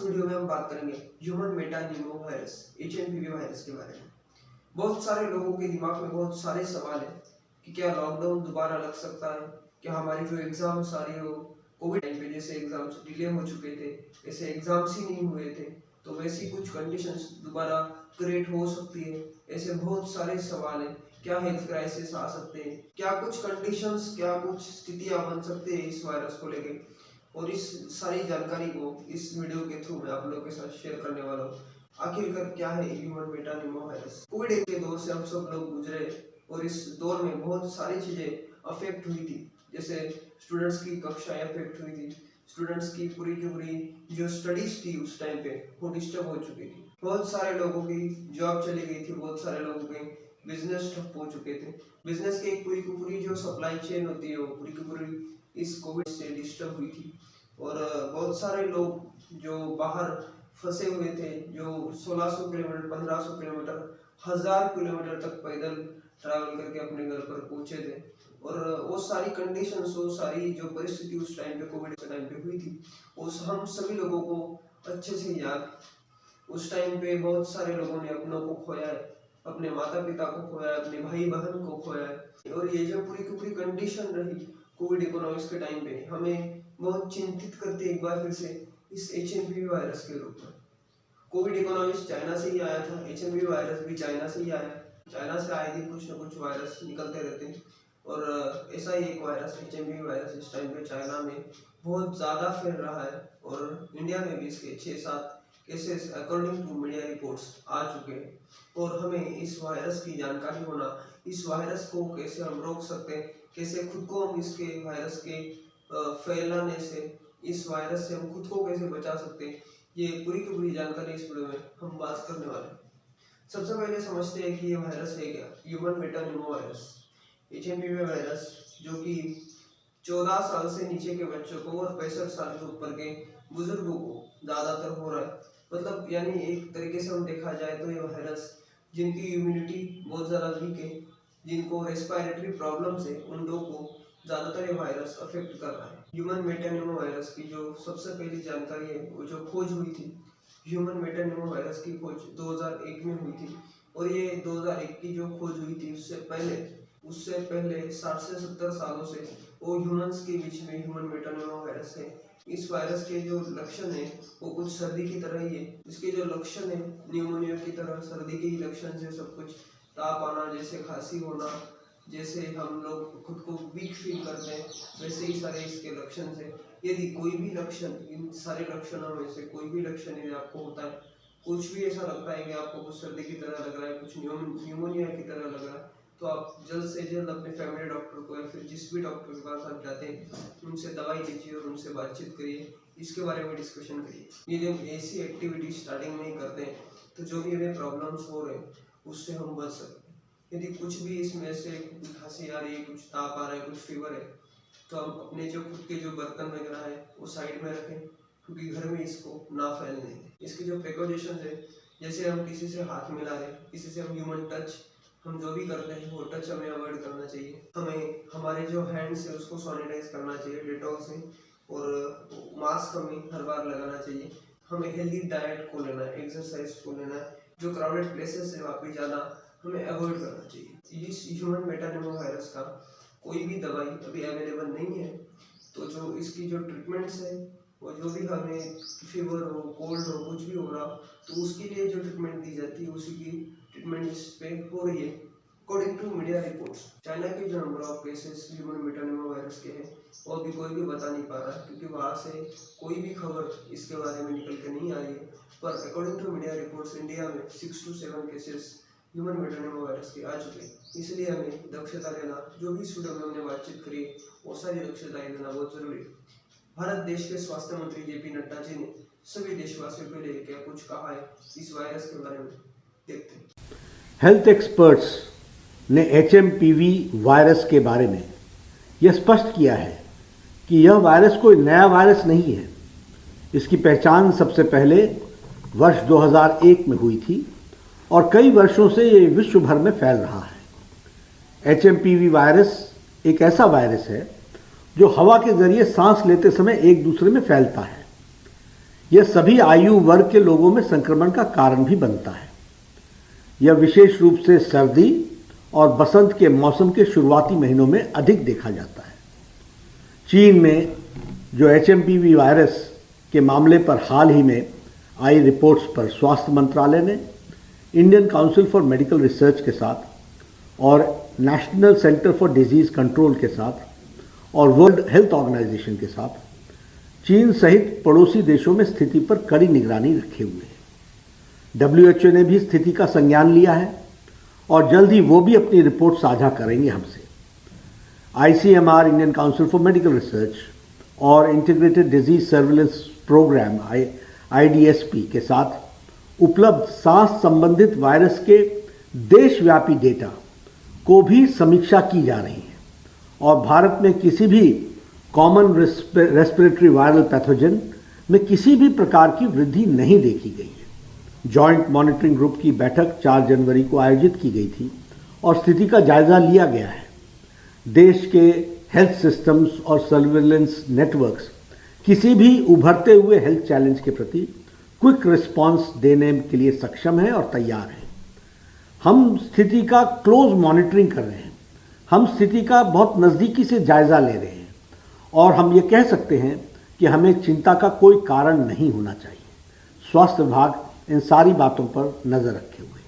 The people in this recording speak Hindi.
वीडियो में हम बात करेंगे ह्यूमन मेटानिमो वायरस HMPV वायरस के बारे में। बहुत सारे लोगों के दिमाग में बहुत सारे सवाल हैं कि क्या लॉकडाउन दोबारा लग सकता है, क्या हमारी जो एग्जाम्स आ रही हो कोविड टाइम पे जैसे एग्जाम्स डिले हो चुके थे, ऐसे एग्जाम्स ही नहीं हुए थे, तो वैसी कुछ कंडीशंस दोबारा क्रिएट हो सकती है। ऐसे बहुत सारे सवाल हैं। क्या हेल्थ क्राइसिस आ सकते हैं, क्या कुछ कंडीशंस, क्या कुछ स्थितियां बन सकते हैं इस वायरस को लेके, और इस सारी जानकारी को इस वीडियो के थ्रू मैं आप लोगों के साथ शेयर करने वाला हूँ। आखिरकार क्या है ह्यूमन मेटानिमो वायरस। कोविड के दौर से हम सब लोग गुजरे और इस दौर में बहुत सारी चीजें अफेक्ट हुई थी। जैसे स्टूडेंट्स की कक्षाएं अफेक्ट हुई थी, स्टूडेंट्स की पूरी जो स्टडीज थी उस टाइम पे वो डिस्टर्ब हो चुकी थी। बहुत सारे लोगों की जॉब चली गई थी, बहुत सारे लोगों के बिजनेस ठप हो चुके थे। बिजनेस की एक पूरी की पूरी जो सप्लाई चेन होती है वो पूरी की पूरी इस कोविड से डिस्टर्ब हुई थी। और बहुत सारे लोग जो बाहर फंसे हुए थे, जो 1600 किलोमीटर, 1500 किलोमीटर, 1000 किलोमीटर तक पैदल ट्रैवल करके अपने घर पर पहुंचे थे। और वो सारी कंडीशंस, वो सारी जो परिस्थिति उस टाइम पे कोविड के टाइम पे हुई थी, उस हम सभी लोगों को अच्छे से याद। उस टाइम पे बहुत सारे लोगों ने अपनों को खोया है, अपने माता पिता को खोया है, अपने भाई बहन को खोया है। और ये जो पूरी की पूरी कंडीशन रही कोविड इकोनॉमिक्स के टाइम पे हमें बहुत चिंतित करती है एक बार फिर से इस HMPV वायरस के रूप में। कोविड इकोनॉमिक्स चाइना से ही आया था, HMPV वायरस भी चाइना से ही आया। चाइना से आए दिन कुछ ना कुछ वायरस निकलते रहते हैं, और ऐसा ही एक वायरस HMPV वायरस इस टाइम पे चाइना में बहुत ज़्यादा फैल रहा है। और इंडिया में भी इसके 6-7 cases according to media reports आ चुके हैं। और हमें इस वायरस की जानकारी होना, इस वायरस को कैसे हम रोक सकते हैं, कैसे खुद को हम इसके वायरस के फैलाने से, इस वायरस से हम खुद को कैसे बचा सकते हैं, ये पूरी की पूरी जानकारी इस वीडियो में हम बात करने वाले हैं। सबसे पहले समझते हैं कि ये वायरस है क्या। ह्यूमन मेटानिमो वायरस HMPV वायरस, जो कि 14 साल से नीचे के बच्चों को और 65 साल के ऊपर के बुजुर्गों को ज़्यादातर हो रहा है। मतलब यानी एक तरीके से हम देखा जाए तो ये वायरस जिनकी इम्यूनिटी बहुत ज़्यादा वीक है, जिनको रेस्पिरेटरी प्रॉब्लम्स है, उन लोगों को ज़्यादातर ये वायरस अफेक्ट कर रहा है। ह्यूमन मेटानिमो वायरस की जो सबसे पहली जानकारी है, वो जो खोज हुई थी, ह्यूमन मेटानिमो वायरस की खोज 2001 में हुई थी। और ये 2001 की जो खोज हुई थी उससे पहले 60 से 70 सालों से वो ह्यूमंस के बीच में ह्यूमन मेटानिमो वायरस है। इस वायरस के जो लक्षण है वो कुछ सर्दी की तरह ही है। इसके जो लक्षण है न्यूमोनिया की तरह सर्दी के ही लक्षण से सब कुछ, ताप आना, जैसे खांसी होना, जैसे हम लोग खुद को वीक फील करते हैं, वैसे ही सारे इसके लक्षण है। यदि कोई भी लक्षण, इन सारे लक्षणों में से कोई भी लक्षण यदि आपको होता है, कुछ भी ऐसा लगता है कि आपको कुछ सर्दी की तरह लग रहा है, कुछ न्यूमोनिया की तरह लग रहा है, तो आप जल्द से जल्द अपने फैमिली डॉक्टर को या फिर जिस भी डॉक्टर के पास आप जाते हैं उनसे दवाई लीजिए और उनसे बातचीत करिए, इसके बारे में डिस्कशन करिए। यदि हम ऐसी एक्टिविटी स्टार्टिंग में ही करते हैं तो जो भी हमें प्रॉब्लम्स हो रहे हैं उससे हम बच सकते हैं। यदि कुछ भी इसमें से खांसी आ रही है, कुछ ताप आ रहा है, कुछ फीवर है, तो हम अपने जो खुद के जो बर्तन वगैरह है वो साइड में रखें, क्योंकि घर में इसको ना फैलने दें। इसकी जो प्रिकॉशंस है, जैसे हम किसी से हाथ मिला रहे, किसी से हम ह्यूमन टच, हम जो भी करते हैं वो टच हमें अवॉइड करना चाहिए। हमें हमारे जो हैंड्स है उसको सैनिटाइज करना चाहिए डेटॉल से, और मास्क हमें हर बार लगाना चाहिए। हमें हेल्दी डाइट को लेना है, एक्सरसाइज को लेना है। जो क्राउडेड प्लेसेस है वहाँ पे जाना हमें अवॉइड करना चाहिए। इस ह्यूमन मेटानिमो वायरस का कोई भी दवाई अभी अवेलेबल नहीं है, तो जो इसकी जो ट्रीटमेंट्स है, वो जो भी हमें फीवर हो, कोल्ड हो, कुछ भी हो रहा, तो उसके लिए जो ट्रीटमेंट दी जाती है उसी की ट्रीटमेंट इस पे हो रही है। According to media reports, China के जो number of cases human metapneumovirus के हैं वो अभी कोई भी बता नहीं पा रहा है, क्योंकि वहाँ से कोई भी खबर इसके बारे में निकल के नहीं आ रही है। पर according to media reports India में 6 to 7 cases human metapneumovirus के आ चुके हैं। इसलिए हमें दक्षता लेना, जो भी स्टूडियो में हमने बातचीत करी वो सारी दक्षताएं लेना बहुत जरूरी है। भारत देश के स्वास्थ्य मंत्री JP नड्डा जी ने सभी देशवासियों के लिए क्या कुछ कहा है इस वायरस के बारे में, देखते हैं। हेल्थ एक्सपर्ट्स ने HMPV वायरस के बारे में यह स्पष्ट किया है कि यह वायरस कोई नया वायरस नहीं है। इसकी पहचान सबसे पहले वर्ष 2001 में हुई थी और कई वर्षों से ये विश्व भर में फैल रहा है। HMPV वायरस एक ऐसा वायरस है जो हवा के जरिए सांस लेते समय एक दूसरे में फैलता है। यह सभी आयु वर्ग के लोगों में संक्रमण का कारण भी बनता है। यह विशेष रूप से सर्दी और बसंत के मौसम के शुरुआती महीनों में अधिक देखा जाता है। चीन में जो HMPV वायरस के मामले पर हाल ही में आई रिपोर्ट्स पर स्वास्थ्य मंत्रालय ने Indian council for medical research के साथ और national centre for disease control के साथ और वर्ल्ड हेल्थ ऑर्गेनाइजेशन के साथ चीन सहित पड़ोसी देशों में स्थिति पर कड़ी निगरानी रखे हुए है। WHO ने भी स्थिति का संज्ञान लिया है और जल्द ही वो भी अपनी रिपोर्ट साझा करेंगे हमसे। ICMR Indian council for medical research और integrated disease surveillance programme IDSP के साथ उपलब्ध सांस संबंधित वायरस के देशव्यापी डेटा को भी समीक्षा की जा रही है और भारत में किसी भी कॉमन रेस्पिरेटरी वायरल पैथोजन में किसी भी प्रकार की वृद्धि नहीं देखी गई है। जॉइंट मॉनिटरिंग ग्रुप की बैठक 4 जनवरी को आयोजित की गई थी और स्थिति का जायजा लिया गया है। देश के हेल्थ सिस्टम्स और सर्विलेंस नेटवर्क्स किसी भी उभरते हुए हेल्थ चैलेंज के प्रति क्विक रिस्पांस देने के लिए सक्षम है और तैयार है। हम स्थिति का क्लोज मॉनिटरिंग कर रहे हैं, हम स्थिति का बहुत नज़दीकी से जायजा ले रहे हैं और हम ये कह सकते हैं कि हमें चिंता का कोई कारण नहीं होना चाहिए। स्वास्थ्य विभाग इन सारी बातों पर नज़र रखे हुए